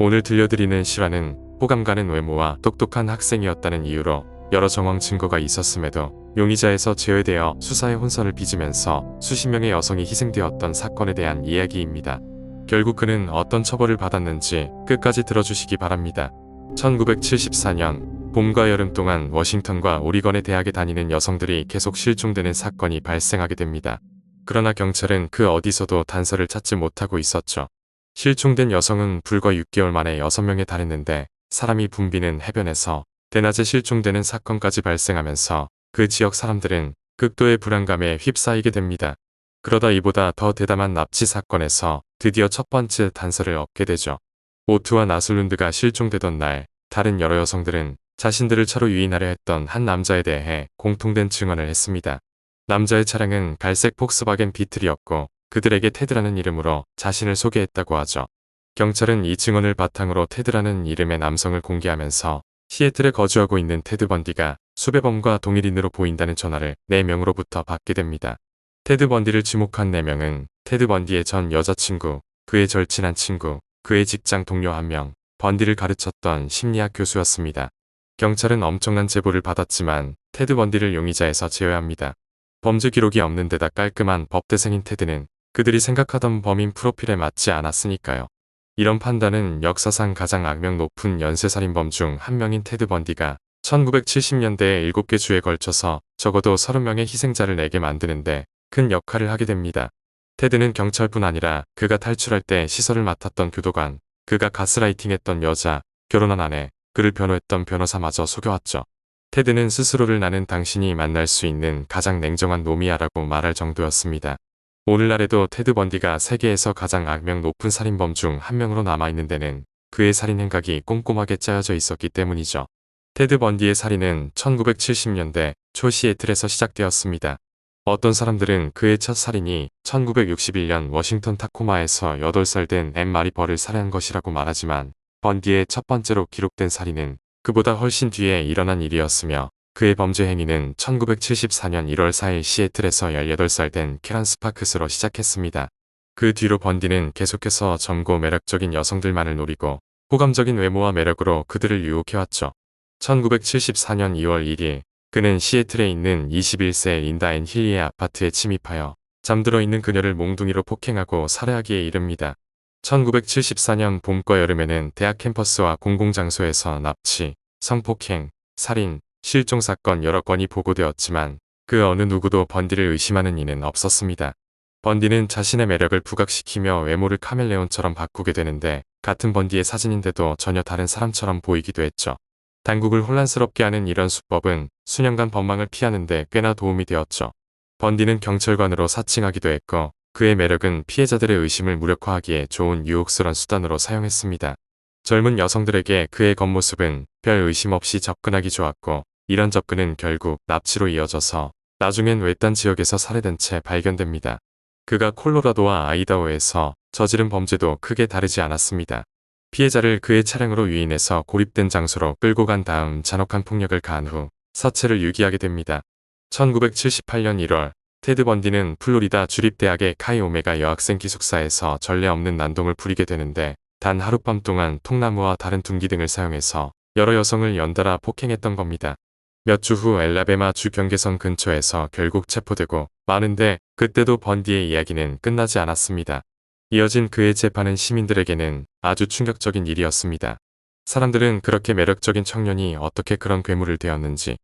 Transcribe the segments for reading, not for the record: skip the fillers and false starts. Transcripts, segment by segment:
오늘 들려드리는 실화는 호감 가는 외모와 똑똑한 학생이었다는 이유로 여러 정황 증거가 있었음에도 용의자에서 제외되어 수사의 혼선을 빚으면서 수십 명의 여성이 희생되었던 사건에 대한 이야기입니다. 결국 그는 어떤 처벌을 받았는지 끝까지 들어주시기 바랍니다. 1974년 봄과 여름 동안 워싱턴과 오리건의 대학에 다니는 여성들이 계속 실종되는 사건이 발생하게 됩니다. 그러나 경찰은 그 어디서도 단서를 찾지 못하고 있었죠. 실종된 여성은 불과 6개월 만에 6명에 달했는데 사람이 붐비는 해변에서 대낮에 실종되는 사건까지 발생하면서 그 지역 사람들은 극도의 불안감에 휩싸이게 됩니다. 그러다 이보다 더 대담한 납치 사건에서 드디어 첫 번째 단서를 얻게 되죠. 오트와 나슬룬드가 실종되던 날 다른 여러 여성들은 자신들을 차로 유인하려 했던 한 남자에 대해 공통된 증언을 했습니다. 남자의 차량은 갈색 폭스바겐 비틀이었고 그들에게 테드라는 이름으로 자신을 소개했다고 하죠. 경찰은 이 증언을 바탕으로 테드라는 이름의 남성을 공개하면서 시애틀에 거주하고 있는 테드 번디가 수배범과 동일인으로 보인다는 전화를 4명으로부터 받게 됩니다. 테드 번디를 지목한 4명은 테드 번디의 전 여자친구, 그의 절친한 친구, 그의 직장 동료 1명, 번디를 가르쳤던 심리학 교수였습니다. 경찰은 엄청난 제보를 받았지만 테드 번디를 용의자에서 제외합니다. 범죄 기록이 없는 데다 깔끔한 법대생인 테드는 그들이 생각하던 범인 프로필에 맞지 않았으니까요. 이런 판단은 역사상 가장 악명 높은 연쇄살인범 중 한 명인 테드 번디가 1970년대에 7개 주에 걸쳐서 적어도 30명의 희생자를 내게 만드는데 큰 역할을 하게 됩니다. 테드는 경찰뿐 아니라 그가 탈출할 때 시설을 맡았던 교도관, 그가 가스라이팅했던 여자, 결혼한 아내, 그를 변호했던 변호사마저 속여왔죠. 테드는 스스로를 나는 당신이 만날 수 있는 가장 냉정한 놈이야라고 말할 정도였습니다. 오늘날에도 테드 번디가 세계에서 가장 악명 높은 살인범 중 한 명으로 남아있는 데는 그의 살인 행각이 꼼꼼하게 짜여져 있었기 때문이죠. 테드 번디의 살인은 1970년대 초 시애틀에서 시작되었습니다. 어떤 사람들은 그의 첫 살인이 1961년 워싱턴 타코마에서 8살 된 앤 마리벌을 살해한 것이라고 말하지만 번디의 첫 번째로 기록된 살인은 그보다 훨씬 뒤에 일어난 일이었으며 그의 범죄 행위는 1974년 1월 4일 시애틀에서 18살 된 캐런 스파크스로 시작했습니다. 그 뒤로 번디는 계속해서 젊고 매력적인 여성들만을 노리고 호감적인 외모와 매력으로 그들을 유혹해왔죠. 1974년 2월 1일 그는 시애틀에 있는 21세 린다 앤 힐리의 아파트에 침입하여 잠들어 있는 그녀를 몽둥이로 폭행하고 살해하기에 이릅니다. 1974년 봄과 여름에는 대학 캠퍼스와 공공장소에서 납치, 성폭행, 살인, 실종 사건 여러 건이 보고되었지만 그 어느 누구도 번디를 의심하는 이는 없었습니다. 번디는 자신의 매력을 부각시키며 외모를 카멜레온처럼 바꾸게 되는데 같은 번디의 사진인데도 전혀 다른 사람처럼 보이기도 했죠. 당국을 혼란스럽게 하는 이런 수법은 수년간 법망을 피하는 데 꽤나 도움이 되었죠. 번디는 경찰관으로 사칭하기도 했고 그의 매력은 피해자들의 의심을 무력화하기에 좋은 유혹스런 수단으로 사용했습니다. 젊은 여성들에게 그의 겉모습은 별 의심 없이 접근하기 좋았고 이런 접근은 결국 납치로 이어져서 나중엔 외딴 지역에서 살해된 채 발견됩니다. 그가 콜로라도와 아이다호에서 저지른 범죄도 크게 다르지 않았습니다. 피해자를 그의 차량으로 유인해서 고립된 장소로 끌고 간 다음 잔혹한 폭력을 가한 후 사체를 유기하게 됩니다. 1978년 1월 테드 번디는 플로리다 주립대학의 카이 오메가 여학생 기숙사에서 전례 없는 난동을 부리게 되는데 단 하룻밤 동안 통나무와 다른 둔기 등을 사용해서 여러 여성을 연달아 폭행했던 겁니다. 몇 주 후 엘라베마 주 경계선 근처에서 결국 체포되고 마는데 그때도 번디의 이야기는 끝나지 않았습니다. 이어진 그의 재판은 시민들에게는 아주 충격적인 일이었습니다. 사람들은 그렇게 매력적인 청년이 어떻게 그런 괴물을 되었는지,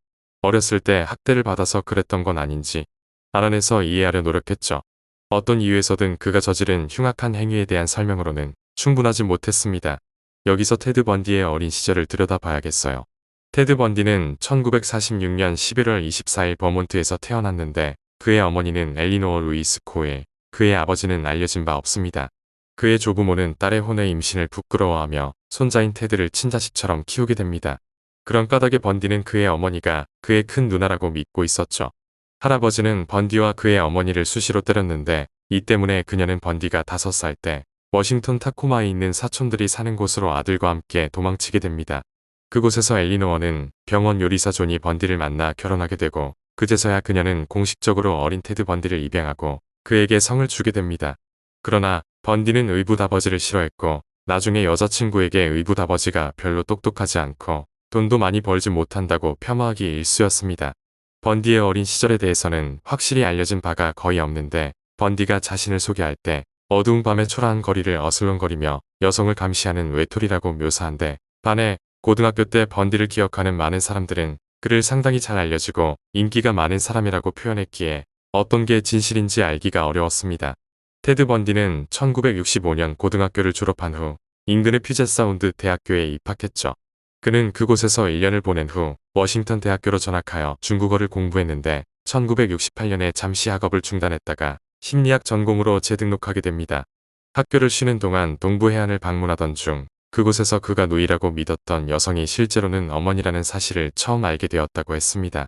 어렸을 때 학대를 받아서 그랬던 건 아닌지 알아내서 이해하려 노력했죠. 어떤 이유에서든 그가 저지른 흉악한 행위에 대한 설명으로는 충분하지 못했습니다. 여기서 테드 번디의 어린 시절을 들여다봐야겠어요. 테드 번디는 1946년 11월 24일 버몬트에서 태어났는데 그의 어머니는 엘리노어 루이스 코엘, 그의 아버지는 알려진 바 없습니다. 그의 조부모는 딸의 혼외 임신을 부끄러워하며 손자인 테드를 친자식처럼 키우게 됩니다. 그런 까닭에 번디는 그의 어머니가 그의 큰 누나라고 믿고 있었죠. 할아버지는 번디와 그의 어머니를 수시로 때렸는데 이 때문에 그녀는 번디가 5살 때 워싱턴 타코마에 있는 사촌들이 사는 곳으로 아들과 함께 도망치게 됩니다. 그곳에서 엘리노어는 병원 요리사 존이 번디를 만나 결혼하게 되고 그제서야 그녀는 공식적으로 어린 테드 번디를 입양하고 그에게 성을 주게 됩니다. 그러나 번디는 의붓아버지를 싫어했고 나중에 여자친구에게 의붓아버지가 별로 똑똑하지 않고 돈도 많이 벌지 못한다고 폄하하기 일쑤였습니다. 번디의 어린 시절에 대해서는 확실히 알려진 바가 거의 없는데 번디가 자신을 소개할 때 어두운 밤의 초라한 거리를 어슬렁거리며 여성을 감시하는 외톨이라고 묘사한데 반해 고등학교 때 번디를 기억하는 많은 사람들은 그를 상당히 잘 알려지고 인기가 많은 사람이라고 표현했기에 어떤 게 진실인지 알기가 어려웠습니다. 테드 번디는 1965년 고등학교를 졸업한 후 인근의 퓨젯 사운드 대학교에 입학했죠. 그는 그곳에서 1년을 보낸 후 워싱턴 대학교로 전학하여 중국어를 공부했는데 1968년에 잠시 학업을 중단했다가 심리학 전공으로 재등록하게 됩니다. 학교를 쉬는 동안 동부 해안을 방문하던 중 그곳에서 그가 누이라고 믿었던 여성이 실제로는 어머니라는 사실을 처음 알게 되었다고 했습니다.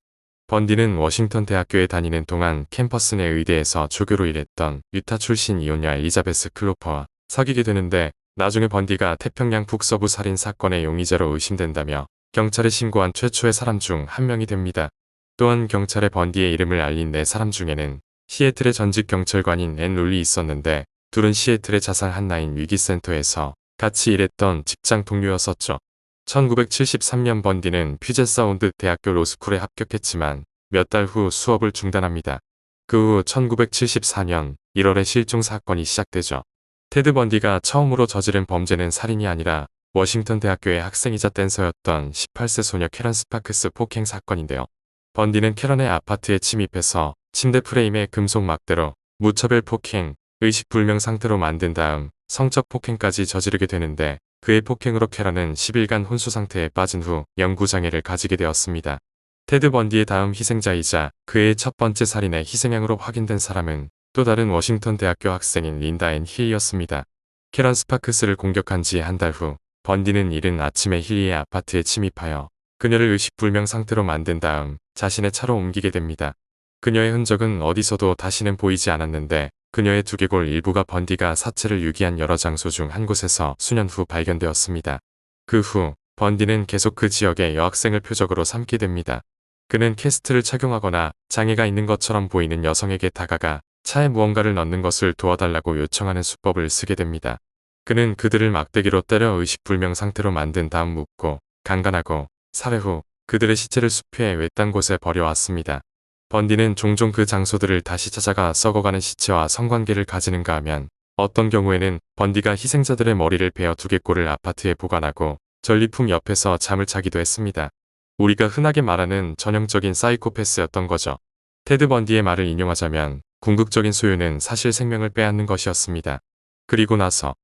번디는 워싱턴 대학교에 다니는 동안 캠퍼스 내 의대에서 조교로 일했던 유타 출신 이혼녀 엘리자베스 클로퍼와 사귀게 되는데 나중에 번디가 태평양 북서부 살인 사건의 용의자로 의심된다며 경찰에 신고한 최초의 사람 중 한 명이 됩니다. 또한 경찰에 번디의 이름을 알린 네 사람 중에는 시애틀의 전직 경찰관인 앤 룰리 있었는데 둘은 시애틀의 자살 한라인 위기센터에서 같이 일했던 직장 동료였었죠. 1973년 번디는 퓨젯 사운드 대학교 로스쿨에 합격했지만 몇 달 후 수업을 중단합니다. 그 후 1974년 1월에 실종 사건이 시작되죠. 테드 번디가 처음으로 저지른 범죄는 살인이 아니라 워싱턴 대학교의 학생이자 댄서였던 18세 소녀 캐런 스파크스 폭행 사건인데요. 번디는 캐런의 아파트에 침입해서 침대 프레임에 금속 막대로 무차별 폭행, 의식불명 상태로 만든 다음 성적 폭행까지 저지르게 되는데 그의 폭행으로 캐런은 10일간 혼수 상태에 빠진 후 영구장애를 가지게 되었습니다. 테드 번디의 다음 희생자이자 그의 첫 번째 살인의 희생양으로 확인된 사람은 또 다른 워싱턴 대학교 학생인 린다 앤 힐리였습니다. 캐런 스파크스를 공격한 지 한 달 후 번디는 이른 아침에 힐리의 아파트에 침입하여 그녀를 의식불명 상태로 만든 다음 자신의 차로 옮기게 됩니다. 그녀의 흔적은 어디서도 다시는 보이지 않았는데 그녀의 두개골 일부가 번디가 사체를 유기한 여러 장소 중 한 곳에서 수년 후 발견되었습니다. 그 후 번디는 계속 그 지역의 여학생을 표적으로 삼게 됩니다. 그는 캐스트를 착용하거나 장애가 있는 것처럼 보이는 여성에게 다가가 차에 무언가를 넣는 것을 도와달라고 요청하는 수법을 쓰게 됩니다. 그는 그들을 막대기로 때려 의식불명 상태로 만든 다음 묻고 강간하고 살해 후 그들의 시체를 숲의 외딴 곳에 버려왔습니다. 번디는 종종 그 장소들을 다시 찾아가 썩어가는 시체와 성관계를 가지는가 하면 어떤 경우에는 번디가 희생자들의 머리를 베어 두개골을 아파트에 보관하고 전리품 옆에서 잠을 자기도 했습니다. 우리가 흔하게 말하는 전형적인 사이코패스였던 거죠. 테드 번디의 말을 인용하자면 궁극적인 소유는 사실 생명을 빼앗는 것이었습니다. 그리고 나서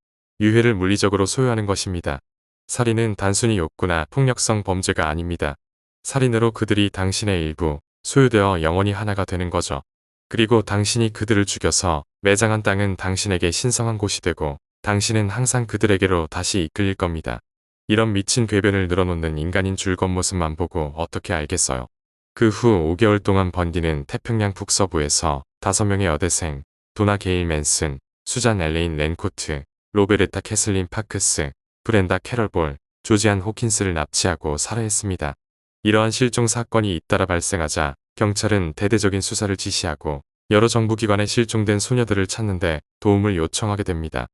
유해를 물리적으로 소유하는 것입니다. 살인은 단순히 욕구나 폭력성 범죄가 아닙니다. 살인으로 그들이 당신의 일부, 소유되어 영원히 하나가 되는 거죠. 그리고 당신이 그들을 죽여서 매장한 땅은 당신에게 신성한 곳이 되고 당신은 항상 그들에게로 다시 이끌릴 겁니다. 이런 미친 궤변을 늘어놓는 인간인 줄 겉모습만 보고 어떻게 알겠어요. 그 후 5개월 동안 번디는 태평양 북서부에서 5명의 여대생, 도나 게일 맨슨, 수잔 엘레인 렌코트, 로베르타 캐슬린 파크스, 브렌다 캐럴볼, 조지안 호킨스를 납치하고 살해했습니다. 이러한 실종 사건이 잇따라 발생하자 경찰은 대대적인 수사를 지시하고 여러 정부기관에 실종된 소녀들을 찾는데 도움을 요청하게 됩니다.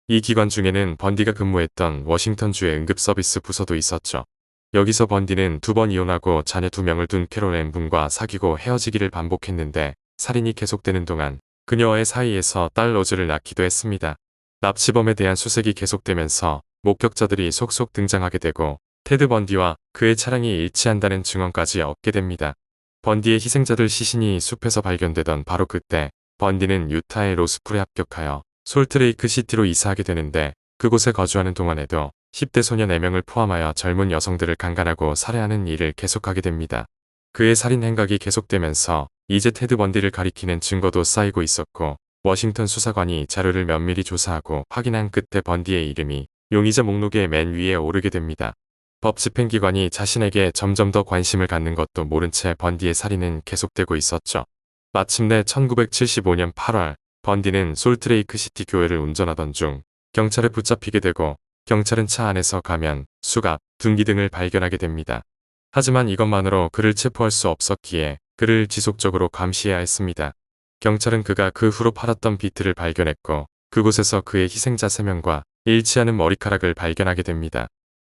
이 기관 중에는 번디가 근무했던 워싱턴주의 응급서비스 부서도 있었죠. 여기서 번디는 2번 이혼하고 자녀 2명을 둔 캐롤 앤분과 사귀고 헤어지기를 반복했는데 살인이 계속되는 동안 그녀와의 사이에서 딸 로즈를 낳기도 했습니다. 납치범에 대한 수색이 계속되면서 목격자들이 속속 등장하게 되고 테드 번디와 그의 차량이 일치한다는 증언까지 얻게 됩니다. 번디의 희생자들 시신이 숲에서 발견되던 바로 그때 번디는 유타의 로스쿨에 합격하여 솔트레이크 시티로 이사하게 되는데 그곳에 거주하는 동안에도 10대 소녀 4명을 포함하여 젊은 여성들을 강간하고 살해하는 일을 계속하게 됩니다. 그의 살인 행각이 계속되면서 이제 테드 번디를 가리키는 증거도 쌓이고 있었고 워싱턴 수사관이 자료를 면밀히 조사하고 확인한 끝에 번디의 이름이 용의자 목록의 맨 위에 오르게 됩니다. 법 집행기관이 자신에게 점점 더 관심을 갖는 것도 모른 채 번디의 살인은 계속되고 있었죠. 마침내 1975년 8월 번디는 솔트레이크 시티 교회를 운전하던 중 경찰에 붙잡히게 되고 경찰은 차 안에서 가면, 수갑, 둔기 등을 발견하게 됩니다. 하지만 이것만으로 그를 체포할 수 없었기에 그를 지속적으로 감시해야 했습니다. 경찰은 그가 그 후로 팔았던 비트를 발견했고 그곳에서 그의 희생자 3명과 일치하는 머리카락을 발견하게 됩니다.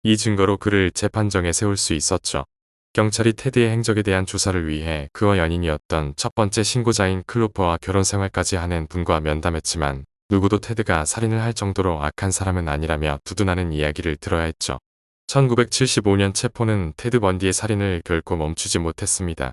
이 증거로 그를 재판정에 세울 수 있었죠. 경찰이 테드의 행적에 대한 조사를 위해 그와 연인이었던 첫 번째 신고자인 클로퍼와 결혼 생활까지 하는 분과 면담했지만 누구도 테드가 살인을 할 정도로 악한 사람은 아니라며 두둔하는 이야기를 들어야 했죠. 1975년 체포는 테드 번디의 살인을 결코 멈추지 못했습니다.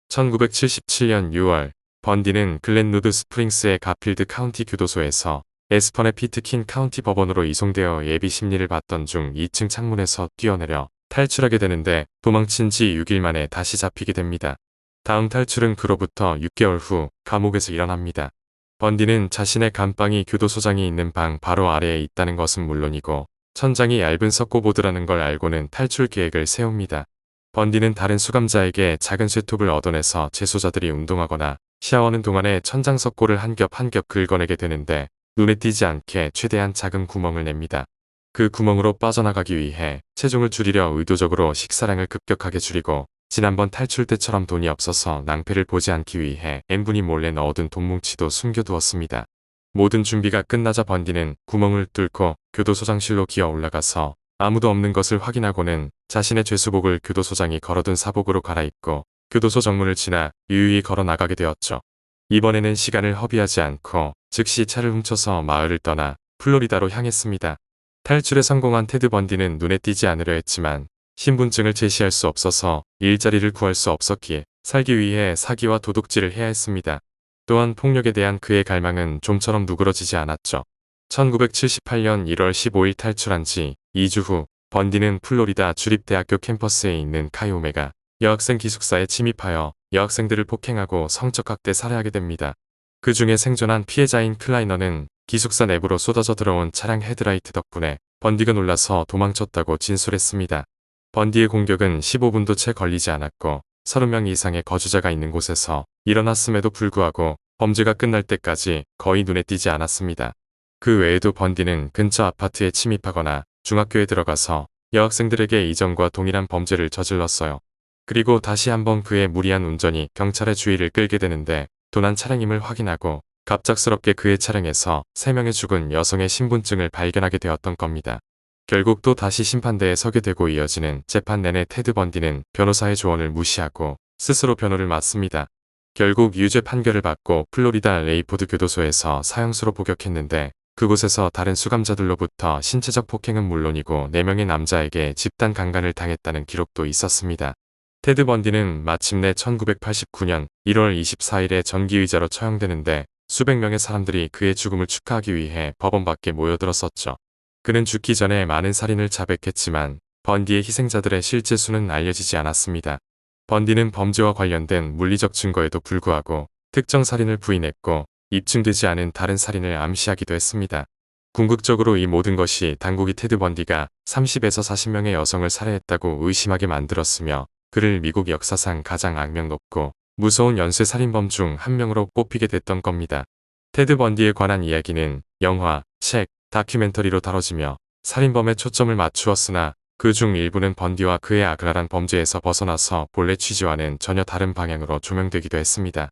1977년 6월 번디는 글렌루드 스프링스의 가필드 카운티 교도소에서 에스퍼네 피트킨 카운티 법원으로 이송되어 예비 심리를 받던 중 2층 창문에서 뛰어내려 탈출하게 되는데 도망친 지 6일 만에 다시 잡히게 됩니다. 다음 탈출은 그로부터 6개월 후 감옥에서 일어납니다. 번디는 자신의 감방이 교도소장이 있는 방 바로 아래에 있다는 것은 물론이고 천장이 얇은 석고보드라는 걸 알고는 탈출 계획을 세웁니다. 번디는 다른 수감자에게 작은 쇠톱을 얻어내서 재소자들이 운동하거나 샤워하는 동안에 천장 석고를 한 겹 한 겹 긁어내게 되는데 눈에 띄지 않게 최대한 작은 구멍을 냅니다. 그 구멍으로 빠져나가기 위해 체중을 줄이려 의도적으로 식사량을 급격하게 줄이고 지난번 탈출 때처럼 돈이 없어서 낭패를 보지 않기 위해 N분이 몰래 넣어둔 돈뭉치도 숨겨두었습니다. 모든 준비가 끝나자 번디는 구멍을 뚫고 교도소장실로 기어 올라가서 아무도 없는 것을 확인하고는 자신의 죄수복을 교도소장이 걸어둔 사복으로 갈아입고 교도소 정문을 지나 유유히 걸어 나가게 되었죠. 이번에는 시간을 허비하지 않고 즉시 차를 훔쳐서 마을을 떠나 플로리다로 향했습니다. 탈출에 성공한 테드 번디는 눈에 띄지 않으려 했지만 신분증을 제시할 수 없어서 일자리를 구할 수 없었기에 살기 위해 사기와 도둑질을 해야 했습니다. 또한 폭력에 대한 그의 갈망은 좀처럼 누그러지지 않았죠. 1978년 1월 15일 탈출한 지 2주 후 번디는 플로리다 주립대학교 캠퍼스에 있는 카이오메가 여학생 기숙사에 침입하여 여학생들을 폭행하고 성적 학대 살해하게 됩니다. 그 중에 생존한 피해자인 클라이너는 기숙사 내부로 쏟아져 들어온 차량 헤드라이트 덕분에 번디가 놀라서 도망쳤다고 진술했습니다. 번디의 공격은 15분도 채 걸리지 않았고 30명 이상의 거주자가 있는 곳에서 일어났음에도 불구하고 범죄가 끝날 때까지 거의 눈에 띄지 않았습니다. 그 외에도 번디는 근처 아파트에 침입하거나 중학교에 들어가서 여학생들에게 이전과 동일한 범죄를 저질렀어요. 그리고 다시 한번 그의 무리한 운전이 경찰의 주의를 끌게 되는데 도난 차량임을 확인하고 갑작스럽게 그의 차량에서 3명의 죽은 여성의 신분증을 발견하게 되었던 겁니다. 결국 또 다시 심판대에 서게 되고 이어지는 재판 내내 테드 번디는 변호사의 조언을 무시하고 스스로 변호를 맡습니다. 결국 유죄 판결을 받고 플로리다 레이포드 교도소에서 사형수로 복역했는데 그곳에서 다른 수감자들로부터 신체적 폭행은 물론이고 4명의 남자에게 집단 강간을 당했다는 기록도 있었습니다. 테드 번디는 마침내 1989년 1월 24일에 전기의자로 처형되는데 수백 명의 사람들이 그의 죽음을 축하하기 위해 법원 밖에 모여들었었죠. 그는 죽기 전에 많은 살인을 자백했지만 번디의 희생자들의 실제 수는 알려지지 않았습니다. 번디는 범죄와 관련된 물리적 증거에도 불구하고 특정 살인을 부인했고 입증되지 않은 다른 살인을 암시하기도 했습니다. 궁극적으로 이 모든 것이 당국이 테드 번디가 30에서 40명의 여성을 살해했다고 의심하게 만들었으며 그를 미국 역사상 가장 악명 높고 무서운 연쇄살인범 중 한 명으로 뽑히게 됐던 겁니다. 테드 번디에 관한 이야기는 영화, 책, 다큐멘터리로 다뤄지며 살인범에 초점을 맞추었으나 그 중 일부는 번디와 그의 악랄한 범죄에서 벗어나서 본래 취지와는 전혀 다른 방향으로 조명되기도 했습니다.